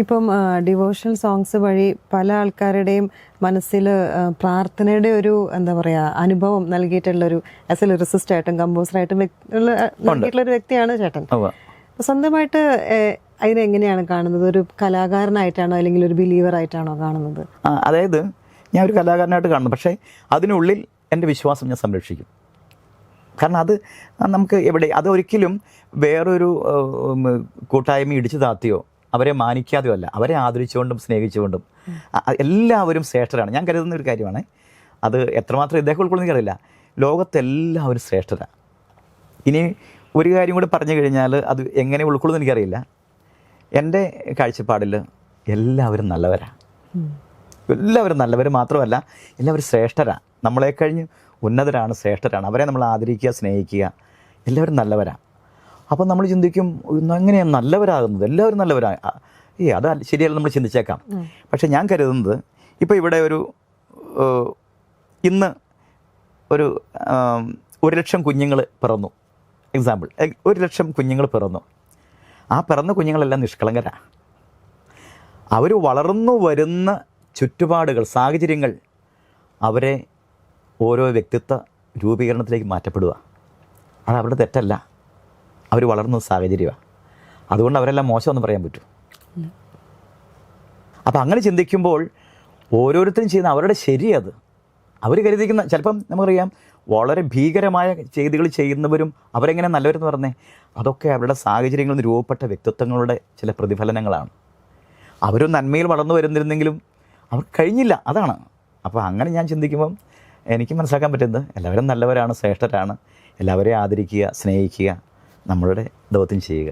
ഇപ്പം devotional songs വഴി പല ആൾക്കാരുടെയും മനസ്സിൽ പ്രാർത്ഥനയുടെ ഒരു എന്താ പറയുക അനുഭവം നൽകിയിട്ടുള്ളൊരു ആസ് എ ലിറിസിസ്റ്റ് ആയിട്ടും കമ്പോസറായിട്ടും നൽകിയിട്ടുള്ള ഒരു വ്യക്തിയാണ് ചേട്ടൻ. സ്വന്തമായിട്ട് അതിനെങ്ങനെയാണ് കാണുന്നത്? ഒരു കലാകാരനായിട്ടാണോ അല്ലെങ്കിൽ ഒരു ബിലീവർ ആയിട്ടാണോ കാണുന്നത്? അതായത് ഞാൻ ഒരു കലാകാരനായിട്ട് കാണുന്നു, പക്ഷേ അതിനുള്ളിൽ എൻ്റെ വിശ്വാസം ഞാൻ സംരക്ഷിക്കും. കാരണം അത് നമുക്ക് എവിടെ അതൊരിക്കലും വേറൊരു കൂട്ടായ്മ ഇടിച്ചു താത്തിയോ അവരെ മാനിക്കാതെയോ അല്ല, അവരെ ആദരിച്ചുകൊണ്ടും സ്നേഹിച്ചുകൊണ്ടും എല്ലാവരും ശ്രേഷ്ഠരാണ്. ഞാൻ കരുതുന്ന ഒരു കാര്യമാണ് അത്. എത്രമാത്രം ഇദ്ദേഹം ഉൾക്കൊള്ളുന്ന എനിക്കറിയില്ല. ലോകത്തെല്ലാവരും ശ്രേഷ്ഠരാണ്. ഇനി ഒരു കാര്യം കൂടി പറഞ്ഞു കഴിഞ്ഞാൽ അത് എങ്ങനെ ഉൾക്കൊള്ളുന്ന എനിക്കറിയില്ല. എൻ്റെ കാഴ്ചപ്പാടിൽ എല്ലാവരും നല്ലവരാണ്. എല്ലാവരും നല്ലവർ മാത്രമല്ല, എല്ലാവരും ശ്രേഷ്ഠരാണ്. നമ്മളെ കഴിഞ്ഞ് ഉന്നതരാണ്, ശ്രേഷ്ഠരാണ്. അവരെ നമ്മൾ ആദരിക്കുക, സ്നേഹിക്കുക. എല്ലാവരും നല്ലവരാണ്. അപ്പോൾ നമ്മൾ ചിന്തിക്കും എങ്ങനെയാണ് നല്ലവരാകുന്നത്? എല്ലാവരും നല്ലവരാണ്. അത് ശരിയല്ല, നമ്മൾ ചിന്തിച്ചേക്കാം. പക്ഷെ ഞാൻ കരുതുന്നത് ഇപ്പോൾ ഇവിടെ ഇന്ന് ഒരു 1,00,000 കുഞ്ഞുങ്ങൾ പിറന്നു. എക്സാമ്പിൾ, 1,00,000 കുഞ്ഞുങ്ങൾ പിറന്നു. ആ പിറന്ന കുഞ്ഞുങ്ങളെല്ലാം നിഷ്കളങ്കരാണ്. അവർ വളർന്നു വരുന്ന ചുറ്റുപാടുകൾ, സാഹചര്യങ്ങൾ അവരെ ഓരോ വ്യക്തിത്വ രൂപീകരണത്തിലേക്ക് മാറ്റപ്പെടുക. അത് അവരുടെ തെറ്റല്ല, അവർ വളർന്ന സാഹചര്യമാണ്. അതുകൊണ്ട് അവരെല്ലാം മോശമെന്ന് പറയാൻ പറ്റൂ. അപ്പം അങ്ങനെ ചിന്തിക്കുമ്പോൾ ഓരോരുത്തരും ചെയ്യുന്ന അവരുടെ ശരിയത് അവർ കരുതിക്കുന്ന, ചിലപ്പം നമുക്കറിയാം വളരെ ഭീകരമായ ചെയ്തികൾ ചെയ്യുന്നവരും അവരെങ്ങനെ നല്ലവരെന്ന് പറഞ്ഞേ, അതൊക്കെ അവരുടെ സാഹചര്യങ്ങളിൽ നിന്ന് രൂപപ്പെട്ട വ്യക്തിത്വങ്ങളുടെ ചില പ്രതിഫലനങ്ങളാണ്. അവരും നന്മയിൽ വളർന്നു വരുന്നിരുന്നെങ്കിലും അവർ കഴിഞ്ഞില്ല, അതാണ്. അപ്പോൾ അങ്ങനെ ഞാൻ ചിന്തിക്കുമ്പം എനിക്ക് മനസ്സിലാക്കാൻ പറ്റുന്നത് എല്ലാവരും നല്ലവരാണ്, ശ്രേഷ്ഠരാണ്. എല്ലാവരെയും ആദരിക്കുക, സ്നേഹിക്കുക, നമ്മളുടെ ദൗത്യം ചെയ്യുക.